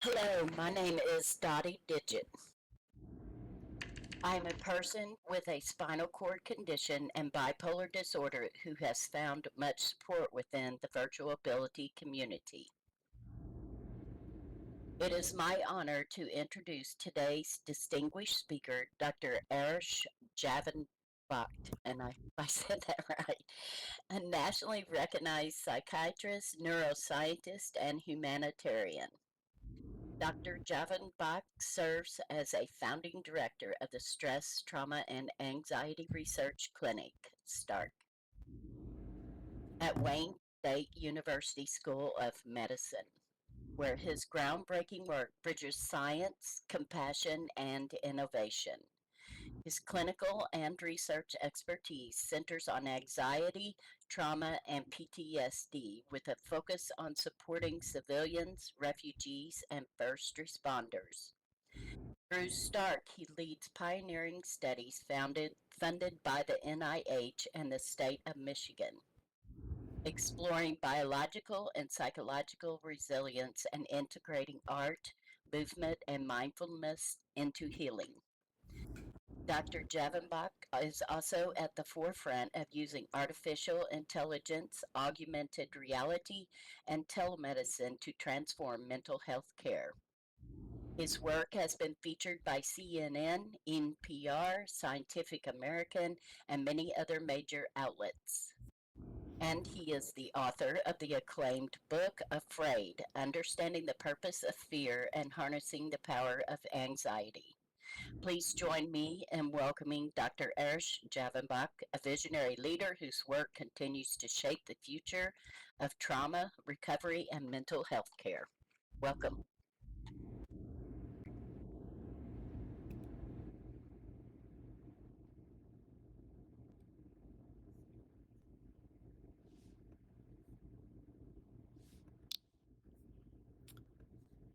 Hello, my name is Dottie Digit. I am a person with a spinal cord condition and bipolar disorder who has found much support within the virtual ability community. It is my honor to introduce today's distinguished speaker, Dr. Arash Javanbakht, and I said that right, a nationally recognized psychiatrist, neuroscientist, and humanitarian. Dr. Javanbakht serves as a founding director of the Stress, Trauma, and Anxiety Research Clinic, STARC, at Wayne State University School of Medicine, where his groundbreaking work bridges science, compassion, and innovation. His clinical and research expertise centers on anxiety, trauma, and PTSD with a focus on supporting civilians, refugees, and first responders. Through Stark, he leads pioneering studies funded by the NIH and the state of Michigan, exploring biological and psychological resilience and integrating art, movement, and mindfulness into healing. Dr. Javanbach is also at the forefront of using artificial intelligence, augmented reality, and telemedicine to transform mental health care. His work has been featured by CNN, NPR, Scientific American, and many other major outlets. And he is the author of the acclaimed book Afraid: Understanding the Purpose of Fear and Harnessing the Power of Anxiety. Please join me in welcoming Dr. Arash Javanbakht, a visionary leader whose work continues to shape the future of trauma, recovery, and mental health care. Welcome.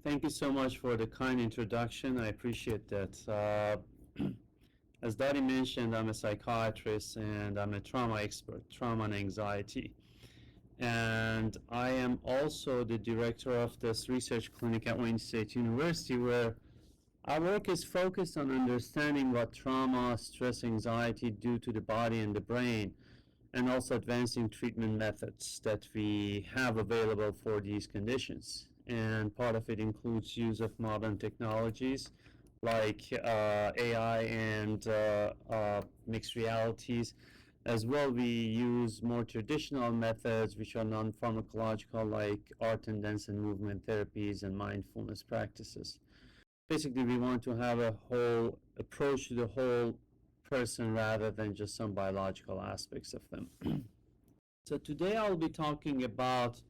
Thank you so much for the kind introduction. I appreciate that. As Dottie mentioned, I'm a psychiatrist and I'm a trauma expert, trauma and anxiety. And I am also the director of this research clinic at Wayne State University, where our work is focused on understanding what trauma, stress, anxiety do to the body and the brain, and also advancing treatment methods that we have available for these conditions. And part of it includes use of modern technologies like AI and mixed realities. As well, we use more traditional methods which are non-pharmacological like art and dance and movement therapies and mindfulness practices. Basically, we want to have a whole approach to the whole person rather than just some biological aspects of them. So today I'll be talking about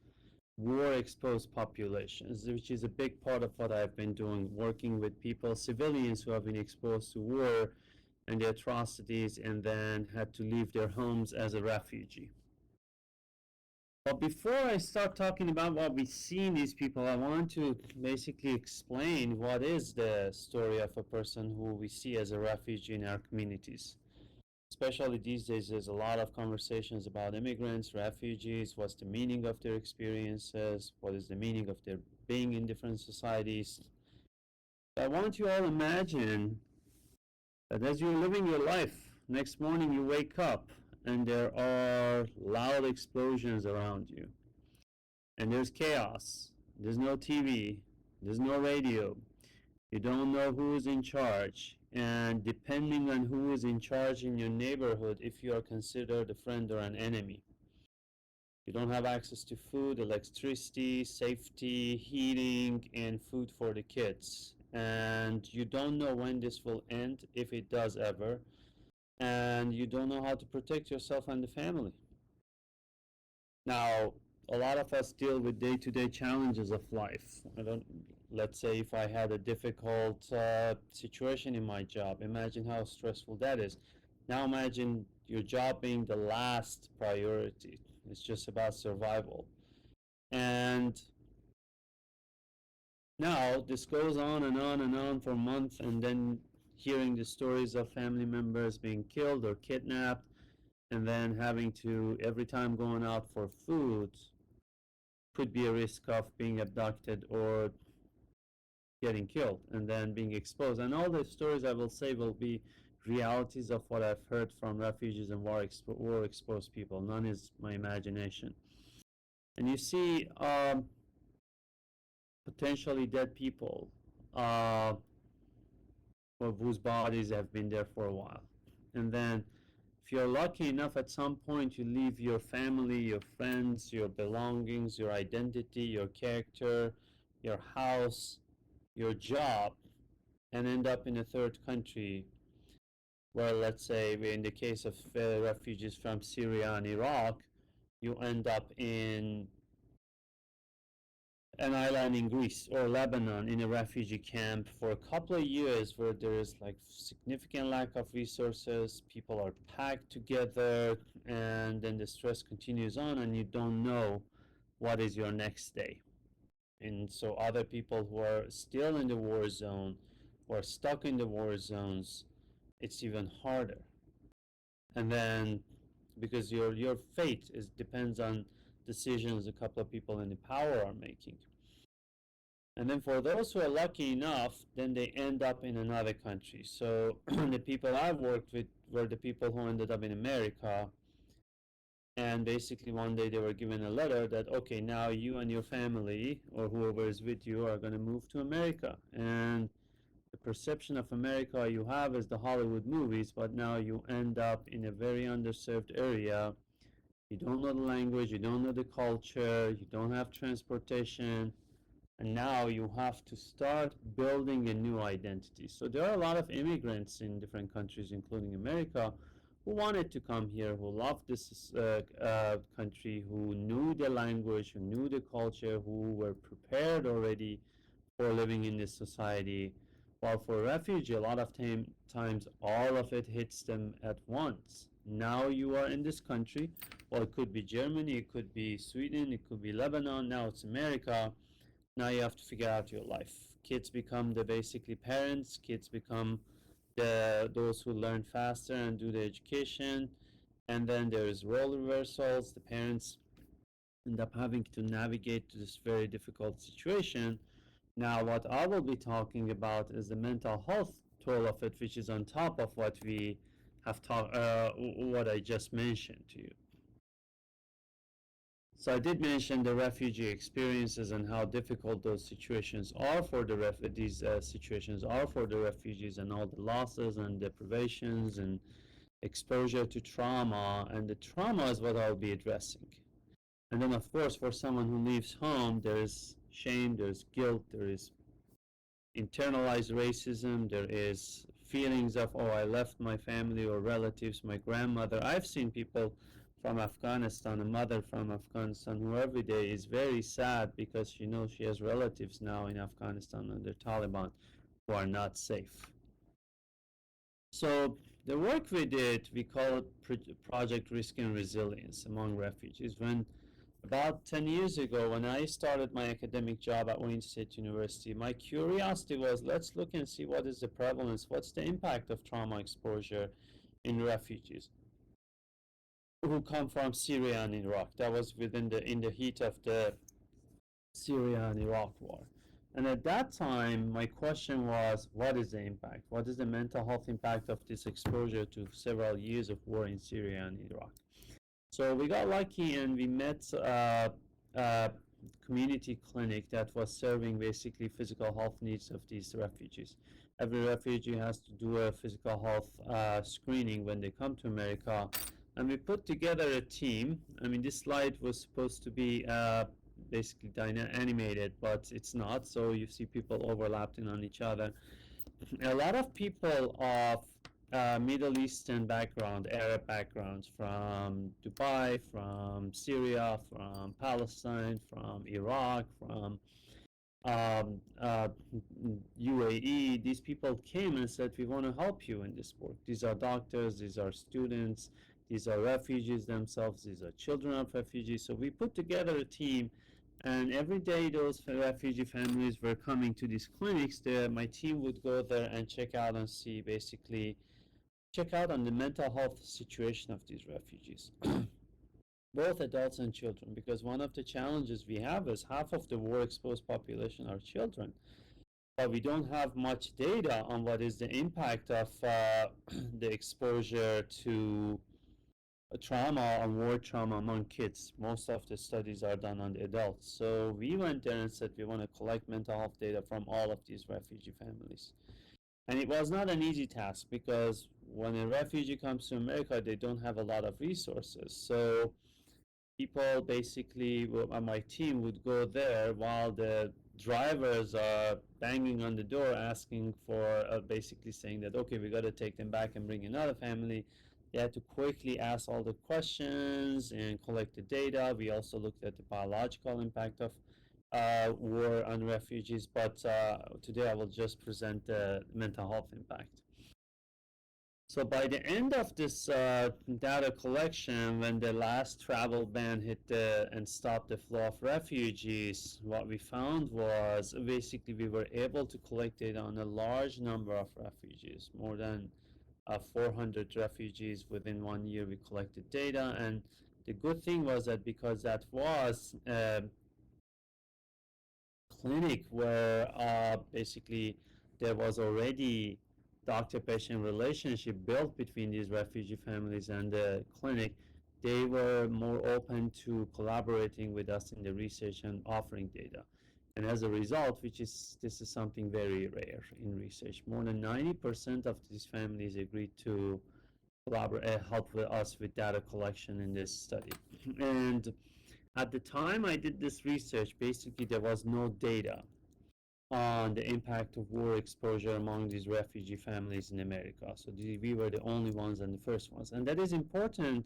war exposed populations, which is a big part of what I've been doing, working with people, civilians who have been exposed to war and the atrocities and then had to leave their homes as a refugee. But before I start talking about what we see in these people, I want to basically explain what is the story of a person who we see as a refugee in our communities. Especially these days, there's a lot of conversations about immigrants, refugees, what's the meaning of their experiences, what is the meaning of their being in different societies. I want you all to imagine that as you're living your life, next morning you wake up and there are loud explosions around you, and there's chaos. There's no TV, there's no radio. You don't know who is in charge, and depending on who is in charge in your neighborhood, if you are considered a friend or an enemy. You don't have access to food, electricity, safety, heating, and food for the kids. And you don't know when this will end, if it does ever. And you don't know how to protect yourself and the family. Now, a lot of us deal with day-to-day challenges of life. Let's say if I had a difficult situation in my job, imagine how stressful that is. Now imagine your job being the last priority. It's just about survival. And now this goes on and on and on for months, and then hearing the stories of family members being killed or kidnapped, and then having to every time going out for food could be a risk of being abducted or getting killed and then being exposed. And all the stories I will say will be realities of what I've heard from refugees and war exposed people. None is my imagination. And you see potentially dead people uh, whose bodies have been there for a while. And then if you're lucky enough, at some point you leave your family, your friends, your belongings, your identity, your character, your house, your job, and end up in a third country where, let's say, in the case of refugees from Syria and Iraq, you end up in an island in Greece or Lebanon in a refugee camp for a couple of years where there is like significant lack of resources, people are packed together, and then the stress continues on and you don't know what is your next day. And so other people who are still in the war zone, who are stuck in the war zones, it's even harder. And then because your fate is depends on decisions a couple of people in the power are making. And then for those who are lucky enough, then they end up in another country. So the people I've worked with were the people who ended up in America. And basically one day they were given a letter that, okay, now you and your family or whoever is with you are going to move to America. And the perception of America you have is the Hollywood movies, but now you end up in a very underserved area. You don't know the language, you don't know the culture, you don't have transportation, and now you have to start building a new identity. So there are a lot of immigrants in different countries, including America, who wanted to come here, who loved this country, who knew the language, who knew the culture, who were prepared already for living in this society. While for a refugee, a lot of times all of it hits them at once. Now you are in this country. Well, it could be Germany, it could be Sweden, it could be Lebanon, now it's America. Now you have to figure out your life. Kids become the basically parents, kids become those who learn faster and do the education, and then there's role reversals. The parents end up having to navigate to this very difficult situation. Now what I will be talking about is the mental health toll of it, which is on top of what we have talked what I just mentioned to you. So I did mention the refugee experiences and how difficult those situations are for these situations are for the refugees, and all the losses and deprivations and exposure to trauma. And the trauma is what I'll be addressing. And then, of course, for someone who leaves home, there's shame, there's guilt, there is internalized racism, there is feelings of, oh, I left my family or relatives, my grandmother. I've seen people from Afghanistan, a mother from Afghanistan, who every day is very sad because she knows she has relatives now in Afghanistan under Taliban who are not safe. So the work we did, we call it Project Risk and Resilience among refugees. When about 10 years ago, when I started my academic job at Wayne State University, my curiosity was, let's look and see what is the prevalence, what's the impact of trauma exposure in refugees who come from Syria and Iraq. That was in the heat of the Syria and Iraq war. And at that time, my question was, what is the impact? What is the mental health impact of this exposure to several years of war in Syria and Iraq? So we got lucky and we met a community clinic that was serving basically physical health needs of these refugees. Every refugee has to do a physical health screening when they come to America. And we put together a team. I mean, this slide was supposed to be basically animated, but it's not. So you see people overlapping on each other. A lot of people of Middle Eastern background, Arab backgrounds, from Dubai, from Syria, from Palestine, from Iraq, from UAE. These people came and said, we want to help you in this work. These are doctors, these are students, these are refugees themselves, these are children of refugees. So we put together a team, and every day those refugee families were coming to these clinics. My team would go there and check out and see, basically, check out on the mental health situation of these refugees, both adults and children, because one of the challenges we have is half of the war exposed population are children. but we don't have much data on what is the impact of the exposure to trauma and war trauma among kids. Most of the studies are done on the adults. So we went there and said we want to collect mental health data from all of these refugee families. And it was not an easy task because when a refugee comes to America, they don't have a lot of resources. So people basically, my team would go there while the drivers are banging on the door asking for basically saying that, okay, we got to take them back and bring another family. They had to quickly ask all the questions and collect the data. We also looked at the biological impact of war on refugees, but today I will just present the mental health impact. So by the end of this data collection, when the last travel ban hit and stopped the flow of refugees, what we found was basically we were able to collect data on a large number of refugees, more than 400 refugees within 1 year. We collected data, and the good thing was that because that was clinic where basically there was already doctor-patient relationship built between these refugee families and the clinic, they were more open to collaborating with us in the research and offering data. And as a result, this is something very rare in research, more than 90% of these families agreed to collaborate, help with us with data collection in this study. And at the time I did this research, basically there was no data on the impact of war exposure among these refugee families in America. So we were the only ones and the first ones. And that is important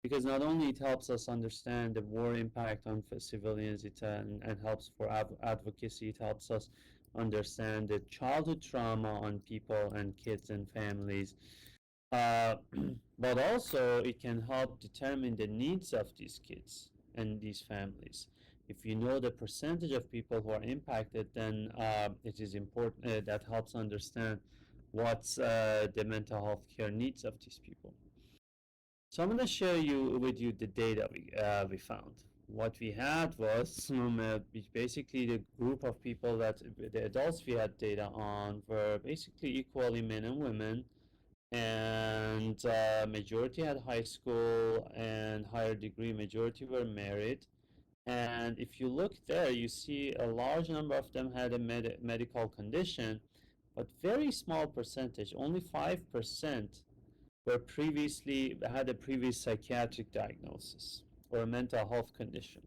because not only it helps us understand the war impact on civilians, and helps for advocacy, it helps us understand the childhood trauma on people and kids and families. Uh, but also it can help determine the needs of these kids and these families. If you know the percentage of people who are impacted, then it is important that helps understand what's the mental health care needs of these people. So I'm going to share with you the data we found. What we had was basically the group of people that the adults we had data on were basically equally men and women, and majority had high school and higher degree. Majority were married, and if you look there, you see a large number of them had a medical condition, but very small percentage, only 5%, were previously had a previous psychiatric diagnosis or a mental health condition.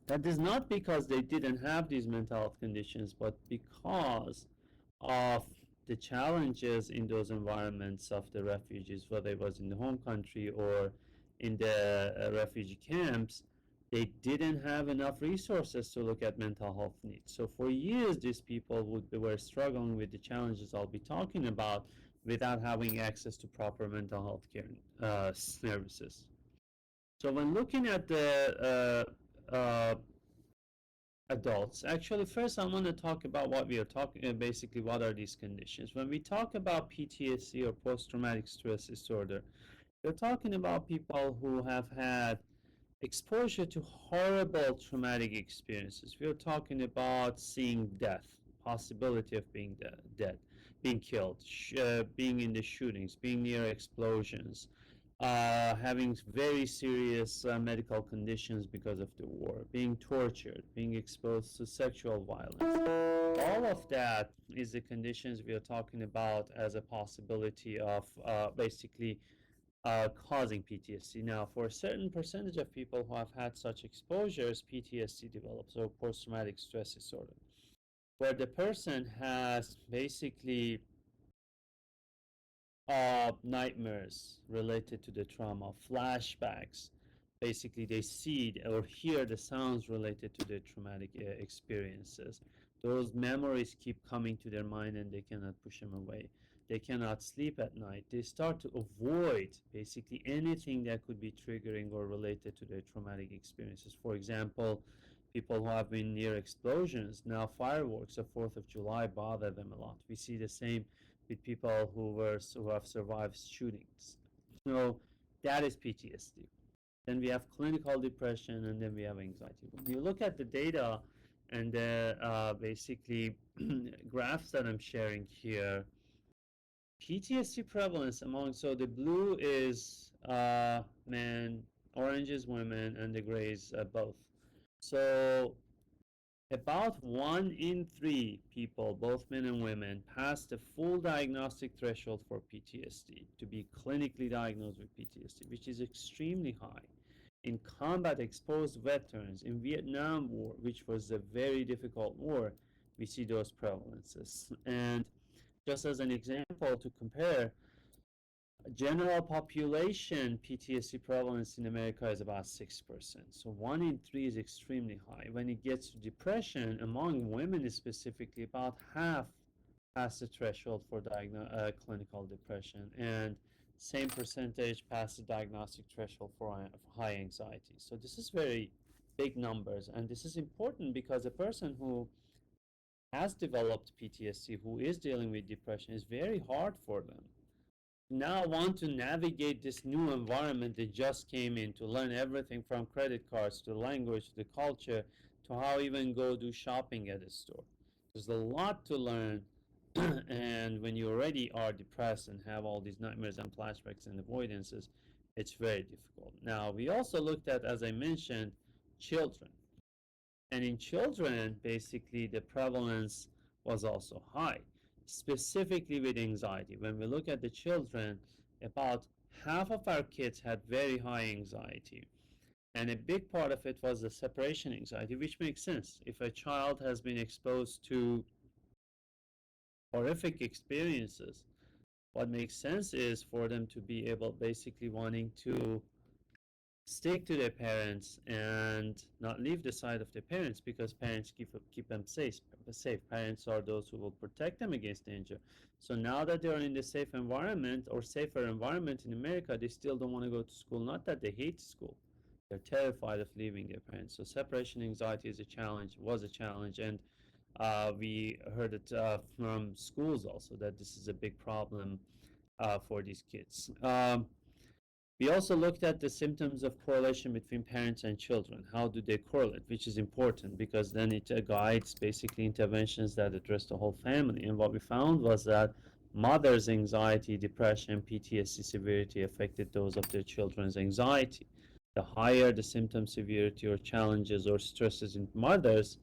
That is not because they didn't have these mental health conditions, but because of the challenges in those environments of the refugees, whether it was in the home country or in the refugee camps, they didn't have enough resources to look at mental health needs. So for years, these people were struggling with the challenges I'll be talking about without having access to proper mental health care services. So when looking at the adults. Actually, first I want to talk about what we are talking, basically what are these conditions. When we talk about PTSD or post-traumatic stress disorder, we're talking about people who have had exposure to horrible traumatic experiences. We're talking about seeing death, possibility of being dead, being killed, being in the shootings, being near explosions, having very serious medical conditions because of the war, being tortured, being exposed to sexual violence. All of that is the conditions we are talking about as a possibility of basically causing PTSD. Now, for a certain percentage of people who have had such exposures, PTSD develops, or post-traumatic stress disorder, where the person has basically nightmares related to the trauma, flashbacks. Basically, they see or hear the sounds related to the traumatic experiences. Those memories keep coming to their mind and they cannot push them away. They cannot sleep at night. They start to avoid basically anything that could be triggering or related to their traumatic experiences. For example, people who have been near explosions, now fireworks of 4th of July bother them a lot. We see the same with people who have survived shootings. So that is PTSD. Then we have clinical depression, and then we have anxiety. When you look at the data And the basically graphs that I'm sharing here, PTSD prevalence among, so the blue is men, orange is women, and the gray is both. So about 1 in 3 people, both men and women, pass the full diagnostic threshold for PTSD to be clinically diagnosed with PTSD, which is extremely high. In combat exposed veterans, in Vietnam War, which was a very difficult war, we see those prevalences. And just as an example to compare, general population PTSD prevalence in America is about 6%. So 1 in 3 is extremely high. When it gets to depression, among women specifically, about half pass the threshold for clinical depression, and same percentage pass the diagnostic threshold for high anxiety. So this is very big numbers, and this is important because a person who has developed PTSD, who is dealing with depression, is very hard for them now want to navigate this new environment they just came in, to learn everything from credit cards to language to the culture to how even go do shopping at a store. There's a lot to learn. And when you already are depressed and have all these nightmares and flashbacks and avoidances, it's very difficult. Now, we also looked at, as I mentioned, children. And in children, basically, the prevalence was also high, specifically with anxiety. When we look at the children, about half of our kids had very high anxiety. And a big part of it was the separation anxiety, which makes sense. If a child has been exposed to horrific experiences, what makes sense is for them to be able, basically wanting to stick to their parents and not leave the side of their parents, because parents keep them safe. Parents are those who will protect them against danger. So now that they're in the safe environment or safer environment in America, they still don't want to go to school. Not that they hate school, they're terrified of leaving their parents. So separation anxiety is a challenge, was a challenge, and we heard it from schools also that this is a big problem for these kids. We also looked at the symptoms of correlation between parents and children. How do they correlate? Which is important because then it guides basically interventions that address the whole family. And what we found was that mothers' anxiety, depression, PTSD severity affected those of their children's anxiety. The higher the symptom severity or challenges or stresses in mothers,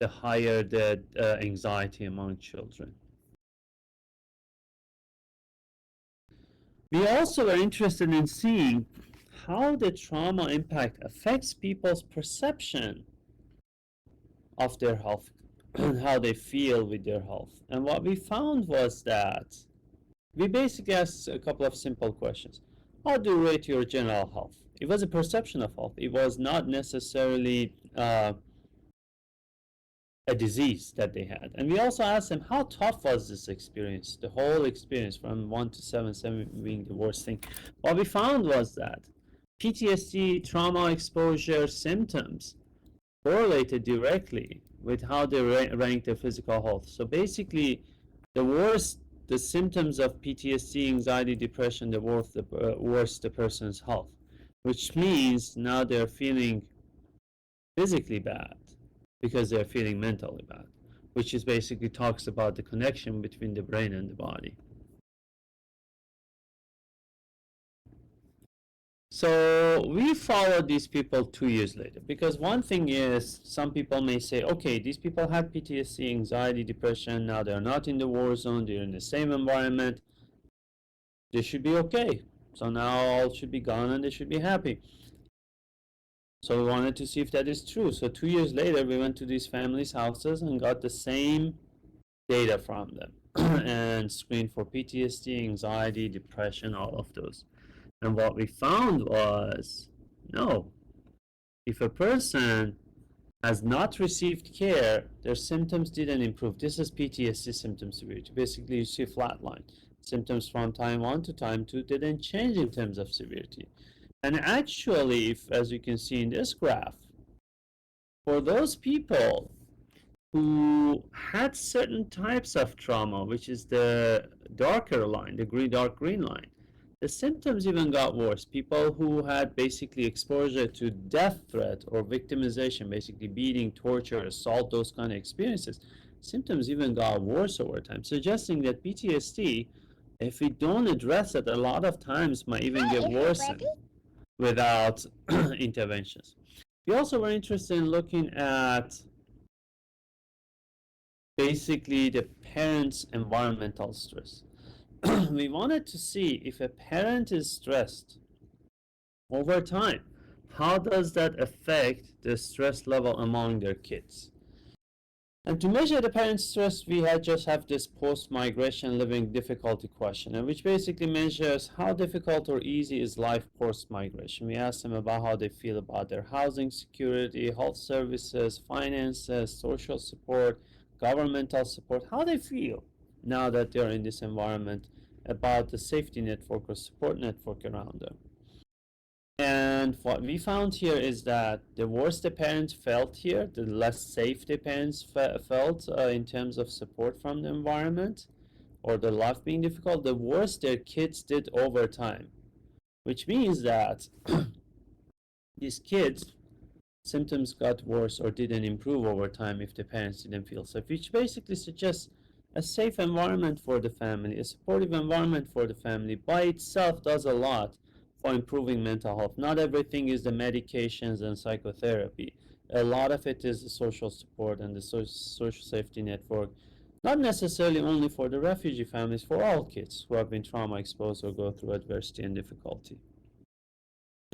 the higher the anxiety among children. We also are interested in seeing how the trauma impact affects people's perception of their health and how they feel with their health. And what we found was that we basically asked a couple of simple questions. How do you rate your general health? It was a perception of health. It was not necessarily a disease that they had. And we also asked them, how tough was this experience, the whole experience from 1 to 7, 7 being the worst thing. What we found was that PTSD, trauma exposure symptoms correlated directly with how they ranked their physical health. So basically, the worse the symptoms of PTSD, anxiety, depression, the worse the person's health, which means now they're feeling physically bad because they're feeling mentally bad, which is basically talks about the connection between the brain and the body. So we followed these people 2 years later, because one thing is, some people may say, okay, these people had PTSD, anxiety, depression, now they're not in the war zone, they're in the same environment, they should be okay. So now all should be gone and they should be happy. So we wanted to see if that is true. So 2 years later, we went to these families' houses and got the same data from them and screened for PTSD, anxiety, depression, all of those. And what we found was, no, if a person has not received care, their symptoms didn't improve. This is PTSD symptom severity. Basically, you see a flat line. Symptoms from time 1 to time 2 didn't change in terms of severity. And actually, if, as you can see in this graph, for those people who had certain types of trauma, which is the darker line, the dark green line, the symptoms even got worse. People who had basically exposure to death threat or victimization, basically beating, torture, assault, those kind of experiences, symptoms even got worse over time, suggesting that PTSD, if we don't address it, a lot of times might even get worsened without interventions. We also were interested in looking at basically the parent's environmental stress. We wanted to see if a parent is stressed over time, how does that affect the stress level among their kids? And to measure the parent stress, we had just have this post-migration living difficulty questionnaire, which basically measures how difficult or easy is life post-migration. We asked them about how they feel about their housing security, health services, finances, social support, governmental support, how they feel now that they're in this environment, about the safety network or support network around them. And what we found here is that the worse the parents felt here, the less safe the parents felt in terms of support from the environment or the life being difficult, the worse their kids did over time. Which means that these kids' symptoms got worse or didn't improve over time if the parents didn't feel safe, which basically suggests a safe environment for the family, a supportive environment for the family by itself does a lot for improving mental health. Not everything is the medications and psychotherapy. A lot of it is the social support and the social safety network, not necessarily only for the refugee families, for all kids who have been trauma exposed or go through adversity and difficulty.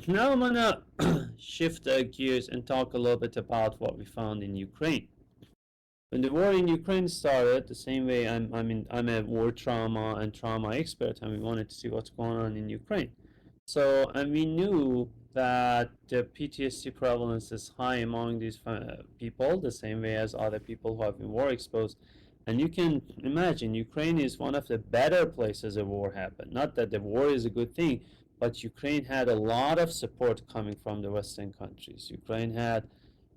Now I'm gonna shift gears and talk a little bit about what we found in Ukraine. When the war in Ukraine started, the same way I'm a war trauma and trauma expert, and we wanted to see what's going on in Ukraine. So, and we knew that the PTSD prevalence is high among these people, the same way as other people who have been war exposed. And you can imagine Ukraine is one of the better places a war happened. Not that the war is a good thing, but Ukraine had a lot of support coming from the Western countries. Ukraine had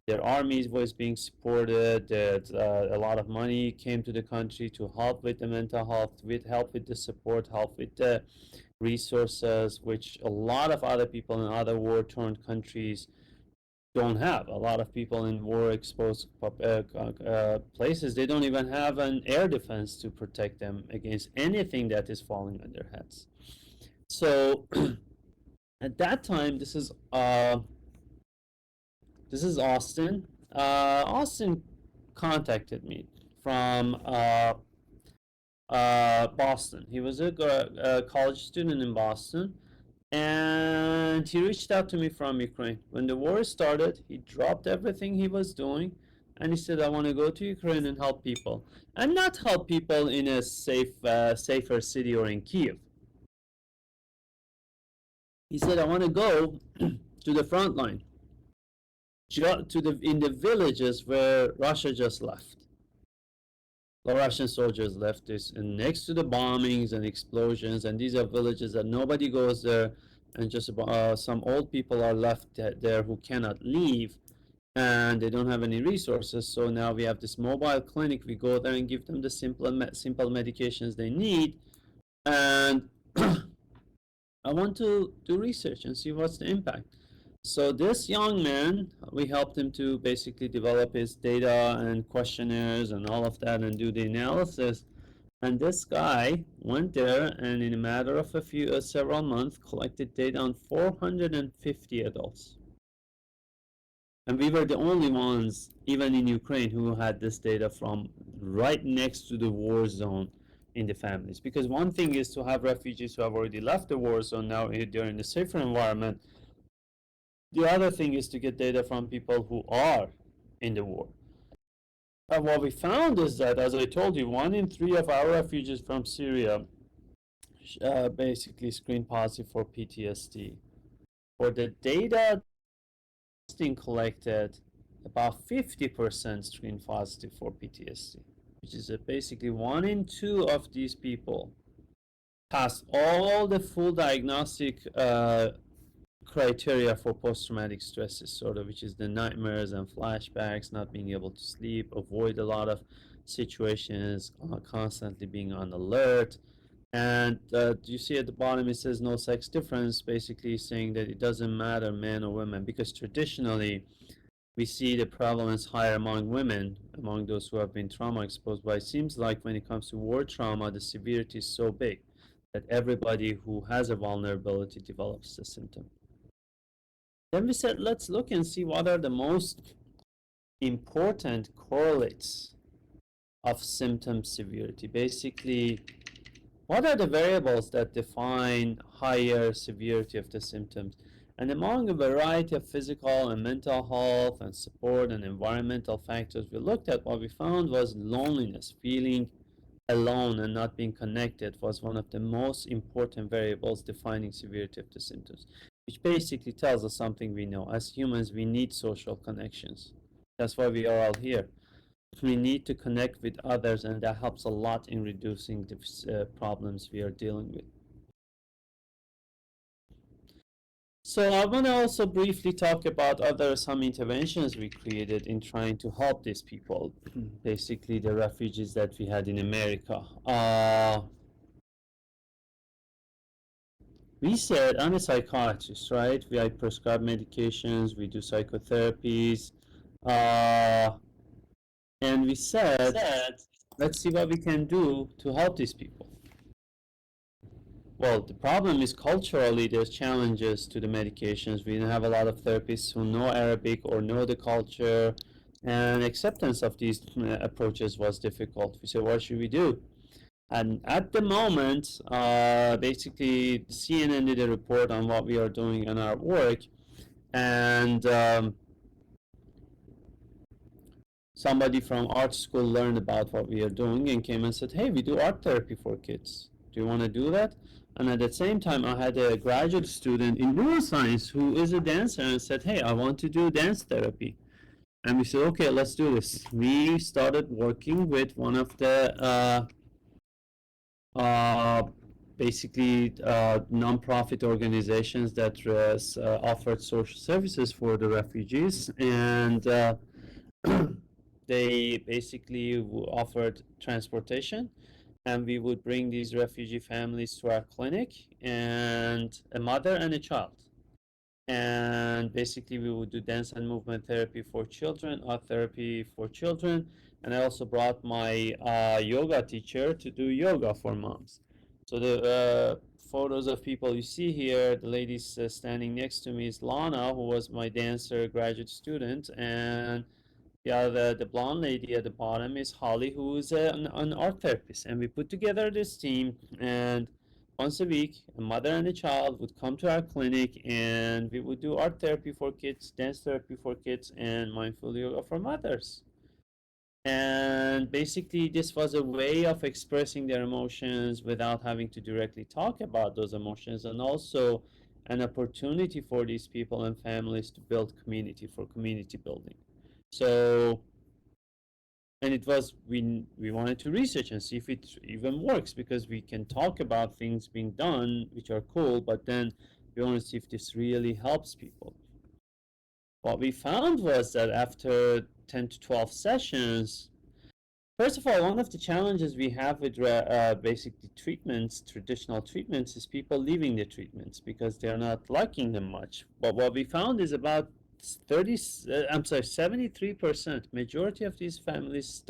their armies was being supported, that a lot of money came to the country to help with the mental health, with help with the support, help with the resources, which a lot of other people in other war-torn countries don't have. A lot of people in war-exposed places, they don't even have an air defense to protect them against anything that is falling on their heads. So at that time, this is Austin. Austin contacted me from Boston. He was a college student in Boston, and he reached out to me from Ukraine. When the war started, he dropped everything he was doing, and he said, "I want to go to Ukraine and help people, and not help people in a safer city or in Kiev." He said, "I want to go to the front line, in the villages where Russia just left. The Russian soldiers left this, and next to the bombings and explosions, and these are villages that nobody goes there, and just some old people are left there who cannot leave, and they don't have any resources. So now we have this mobile clinic. We go there and give them the simple medications they need, and I want to do research and see what's the impact." So this young man, we helped him to basically develop his data and questionnaires and all of that and do the analysis. And this guy went there and in a matter of several months collected data on 450 adults. And we were the only ones, even in Ukraine, who had this data from right next to the war zone in the families. Because one thing is to have refugees who have already left the war zone, now they're in a safer environment. The other thing is to get data from people who are in the war. And what we found is that, as I told you, 1 in 3 of our refugees from Syria basically screened positive for PTSD. For the data collected, about 50% screened positive for PTSD, which is basically 1 in 2 of these people passed all the full diagnostic criteria for post-traumatic stress disorder, which is the nightmares and flashbacks, not being able to sleep, avoid a lot of situations, constantly being on alert, And you see at the bottom it says no sex difference, basically saying that it doesn't matter men or women, because traditionally we see the prevalence higher among women, among those who have been trauma exposed. But it seems like when it comes to war trauma, the severity is so big that everybody who has a vulnerability develops the symptom. Then we said, let's look and see what are the most important correlates of symptom severity. Basically, what are the variables that define higher severity of the symptoms? And among a variety of physical and mental health and support and environmental factors we looked at, what we found was loneliness, feeling alone and not being connected was one of the most important variables defining severity of the symptoms, which basically tells us something we know. As humans, we need social connections. That's why we are all here. We need to connect with others, and that helps a lot in reducing the problems we are dealing with. So I want to also briefly talk about some interventions we created in trying to help these people, basically the refugees that we had in America. We said, I'm a psychiatrist, right? I prescribe medications, we do psychotherapies, uh, and we said, let's see what we can do to help these people. Well, the problem is culturally there's challenges to the medications. We don't have a lot of therapists who know Arabic or know the culture, and acceptance of these approaches was difficult. We said, what should we do? And at the moment, basically, CNN did a report on what we are doing in our work, and somebody from art school learned about what we are doing and came and said, hey, we do art therapy for kids. Do you want to do that? And at the same time, I had a graduate student in neuroscience who is a dancer and said, hey, I want to do dance therapy. And we said, okay, let's do this. We started working with one of the basically nonprofit organizations that offered social services for the refugees, and they basically offered transportation, and we would bring these refugee families to our clinic, and a mother and a child. And basically, we would do dance and movement therapy for children, art therapy for children, and I also brought my yoga teacher to do yoga for moms. So the photos of people you see here, the lady standing next to me is Lana, who was my dancer graduate student, and the blonde lady at the bottom is Holly, who is an art therapist. And we put together this team, and once a week, a mother and a child would come to our clinic, and we would do art therapy for kids, dance therapy for kids, and mindful yoga for mothers. And basically, this was a way of expressing their emotions without having to directly talk about those emotions, and also an opportunity for these people and families to build community, for community building. So, and it was, we wanted to research and see if it even works, because we can talk about things being done which are cool, but then we want to see if this really helps people. What we found was that after 10 to 12 sessions, first of all, one of the challenges we have with basically treatments, traditional treatments, is people leaving the treatments because they're not liking them much. But what we found is about 73%, majority of these families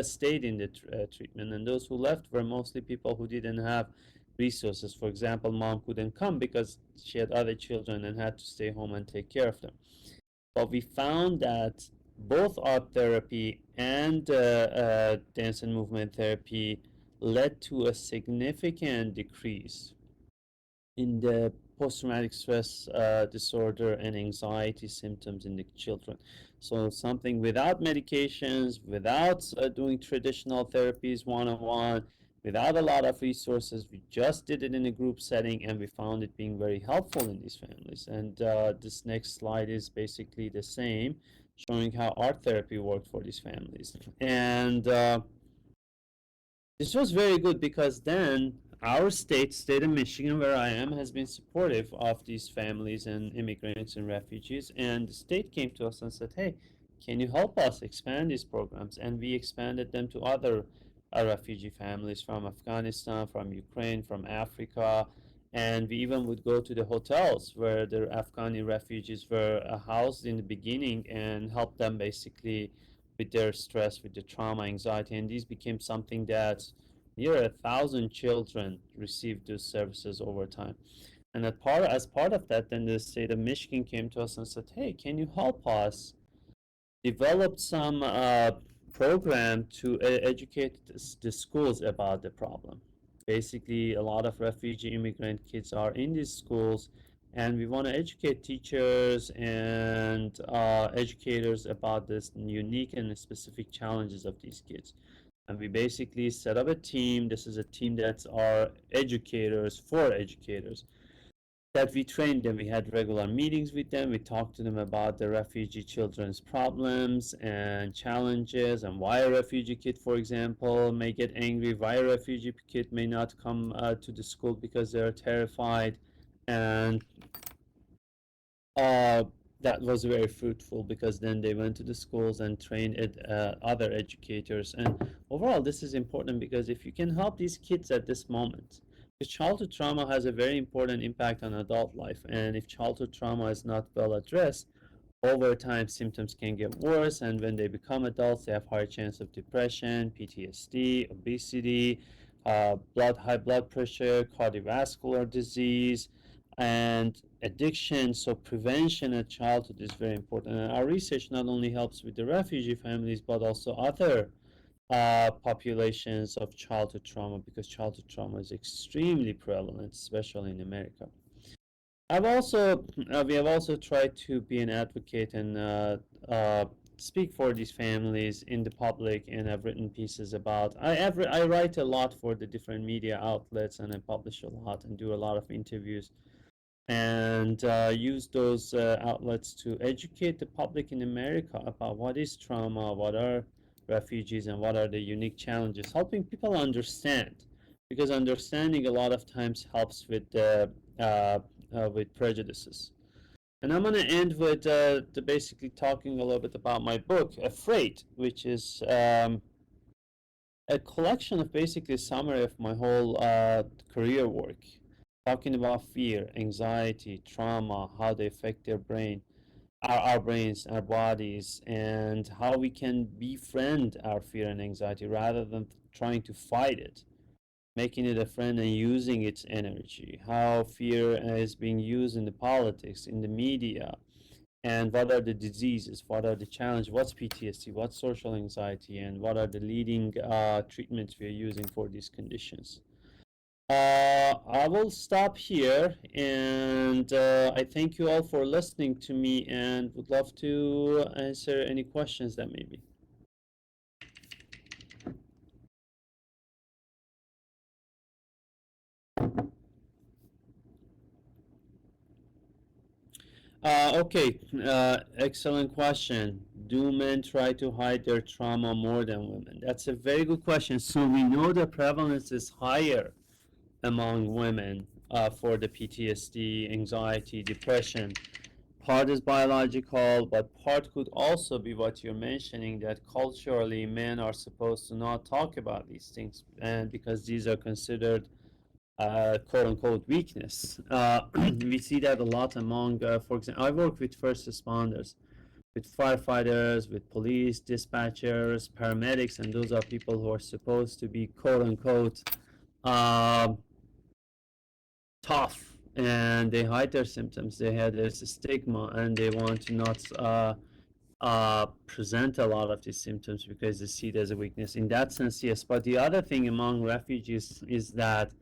stayed in the treatment, and those who left were mostly people who didn't have resources. For example, mom couldn't come because she had other children and had to stay home and take care of them. But we found that both art therapy and dance and movement therapy led to a significant decrease in the post-traumatic stress disorder and anxiety symptoms in the children. So something without medications, without doing traditional therapies one-on-one, without a lot of resources. We just did it in a group setting, and we found it being very helpful in these families. And this next slide is basically the same, showing how art therapy worked for these families. And this was very good, because then our state of Michigan, where I am, has been supportive of these families and immigrants and refugees. And the state came to us and said, hey, can you help us expand these programs? And we expanded them to other refugee families from Afghanistan, from Ukraine, from Africa, and we even would go to the hotels where the Afghani refugees were housed in the beginning and help them basically with their stress, with the trauma, anxiety, and these became something that near 1,000 children received those services over time. And as part of that, then the state of Michigan came to us and said, "Hey, can you help us develop some program to educate the schools about the problem?" Basically, a lot of refugee immigrant kids are in these schools, and we want to educate teachers and educators about this unique and specific challenges of these kids. And we basically set up a team. This is a team that's our educators for educators that we trained them. We had regular meetings with them. We talked to them about the refugee children's problems and challenges, and why a refugee kid, for example, may get angry, why a refugee kid may not come to the school because they're terrified. And uh, that was very fruitful because then they went to the schools and trained other educators. And overall, this is important because if you can help these kids at this moment, because childhood trauma has a very important impact on adult life, and if childhood trauma is not well addressed, over time symptoms can get worse, and when they become adults, they have higher chance of depression, PTSD, obesity, high blood pressure, cardiovascular disease, and addiction. So prevention at childhood is very important. And our research not only helps with the refugee families, but also other populations of childhood trauma, because childhood trauma is extremely prevalent, especially in America. We have also tried to be an advocate and speak for these families in the public, and I've written pieces about. I write a lot for the different media outlets, and I publish a lot and do a lot of interviews, and use those outlets to educate the public in America about what is trauma, what are refugees, and what are the unique challenges, helping people understand, because understanding a lot of times helps with prejudices. And I'm going to end with basically talking a little bit about my book, Afraid, which is a collection of basically a summary of my whole career work, talking about fear, anxiety, trauma, how they affect their brain, our brains, our bodies, and how we can befriend our fear and anxiety rather than trying to fight it, making it a friend and using its energy, how fear is being used in the politics, in the media, and what are the diseases, what are the challenges, what's PTSD, what's social anxiety, and what are the leading treatments we are using for these conditions. I will stop here, and I thank you all for listening to me, and would love to answer any questions that may be. Okay, excellent question. Do men try to hide their trauma more than women? That's a very good question. So we know the prevalence is higher among women for the PTSD, anxiety, depression. Part is biological, but part could also be what you're mentioning, that culturally men are supposed to not talk about these things, and because these are considered quote unquote weakness. We see that a lot among, for example, I work with first responders, with firefighters, with police, dispatchers, paramedics, and those are people who are supposed to be quote unquote uh, tough, and they hide their symptoms. There's a stigma, and they want to not present a lot of these symptoms because they see it as a weakness. In that sense, yes. But the other thing among refugees is that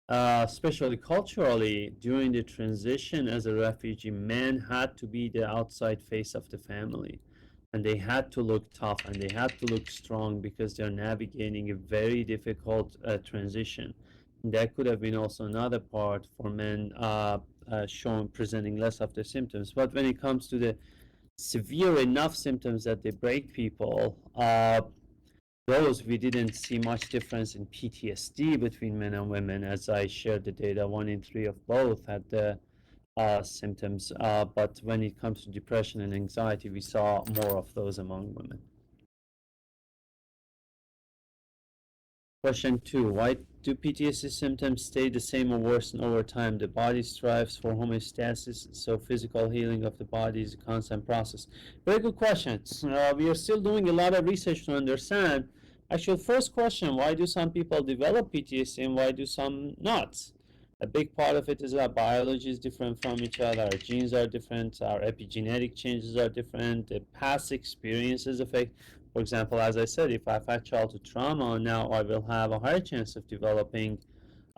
especially culturally, during the transition as a refugee, men had to be the outside face of the family. And they had to look tough and they had to look strong because they're navigating a very difficult transition. And that could have been also another part for men showing, presenting less of the symptoms. But when it comes to the severe enough symptoms that they break people, those we didn't see much difference in PTSD between men and women. As I shared the data, 1 in 3 of both had the symptoms. But when it comes to depression and anxiety, we saw more of those among women. Question 2. Why do PTSD symptoms stay the same or worsen over time? The body strives for homeostasis, so physical healing of the body is a constant process. Very good questions. We are still doing a lot of research to understand. Actual first question, why do some people develop PTSD and why do some not? A big part of it is our biology is different from each other, our genes are different, our epigenetic changes are different, the past experiences affect. For example, as I said, if I've had childhood trauma, now I will have a higher chance of developing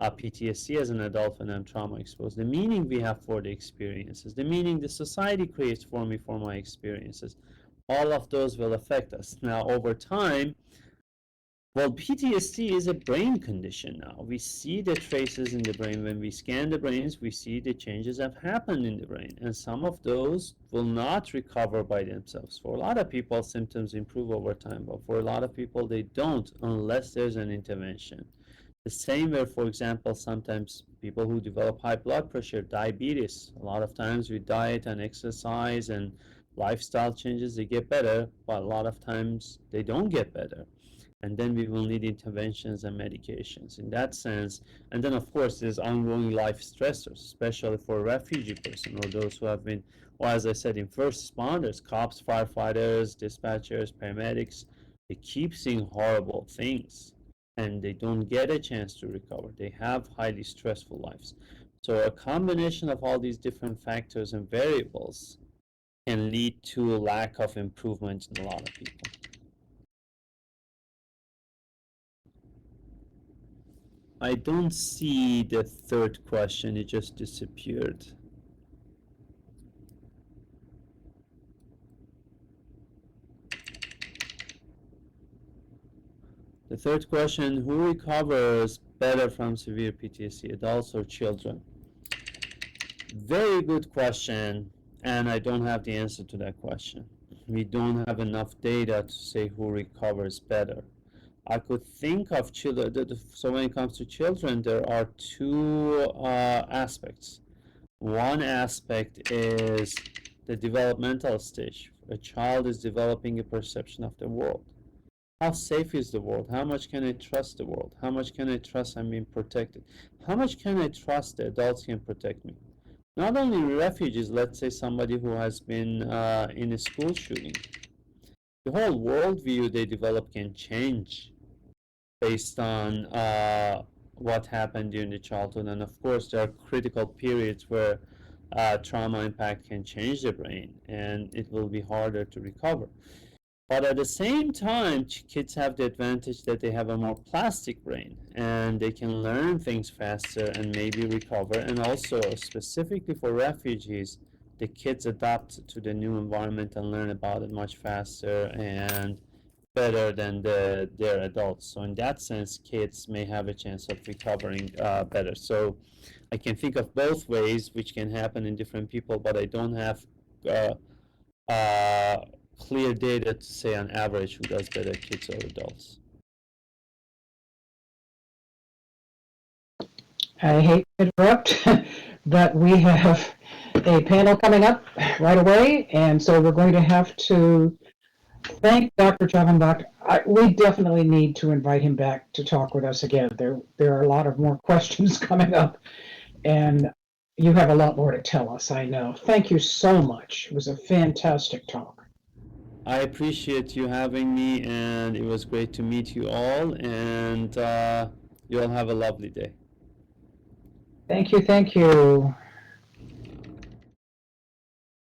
PTSD as an adult when I'm trauma exposed. The meaning we have for the experiences, the meaning the society creates for me for my experiences, all of those will affect us. Now, over time, well, PTSD is a brain condition now. We see the traces in the brain. When we scan the brains, we see the changes have happened in the brain. And some of those will not recover by themselves. For a lot of people, symptoms improve over time. But for a lot of people, they don't unless there's an intervention. The same way, for example, sometimes people who develop high blood pressure, diabetes, a lot of times with diet and exercise and lifestyle changes, they get better. But a lot of times, they don't get better. And then we will need interventions and medications in that sense. And then, of course, there's ongoing life stressors, especially for a refugee person or those who have been, or as I said, in first responders, cops, firefighters, dispatchers, paramedics. They keep seeing horrible things and they don't get a chance to recover. They have highly stressful lives. So a combination of all these different factors and variables can lead to a lack of improvement in a lot of people. I don't see the third question, it just disappeared. The third question, who recovers better from severe PTSD, adults or children? Very good question, and I don't have the answer to that question. We don't have enough data to say who recovers better. I could think of children, so when it comes to children, there are two aspects. One aspect is the developmental stage. A child is developing a perception of the world. How safe is the world? How much can I trust the world? How much can I trust I'm being protected? How much can I trust the adults can protect me? Not only refugees, let's say somebody who has been in a school shooting. The whole worldview they develop can change based on what happened during the childhood. And of course, there are critical periods where trauma impact can change the brain and it will be harder to recover. But at the same time, kids have the advantage that they have a more plastic brain and they can learn things faster and maybe recover. And also, specifically for refugees, the kids adapt to the new environment and learn about it much faster and better than their adults. So in that sense, kids may have a chance of recovering better. So I can think of both ways which can happen in different people, but I don't have clear data to say on average who does better, kids or adults. I hate to interrupt, but we have a panel coming up right away, and so we're going to have to thank Dr. Javanbakht. We definitely need to invite him back to talk with us again. There are a lot of more questions coming up, and you have a lot more to tell us, I know. Thank you so much. It was a fantastic talk. I appreciate you having me, and it was great to meet you all, and you all have a lovely day. Thank you, thank you.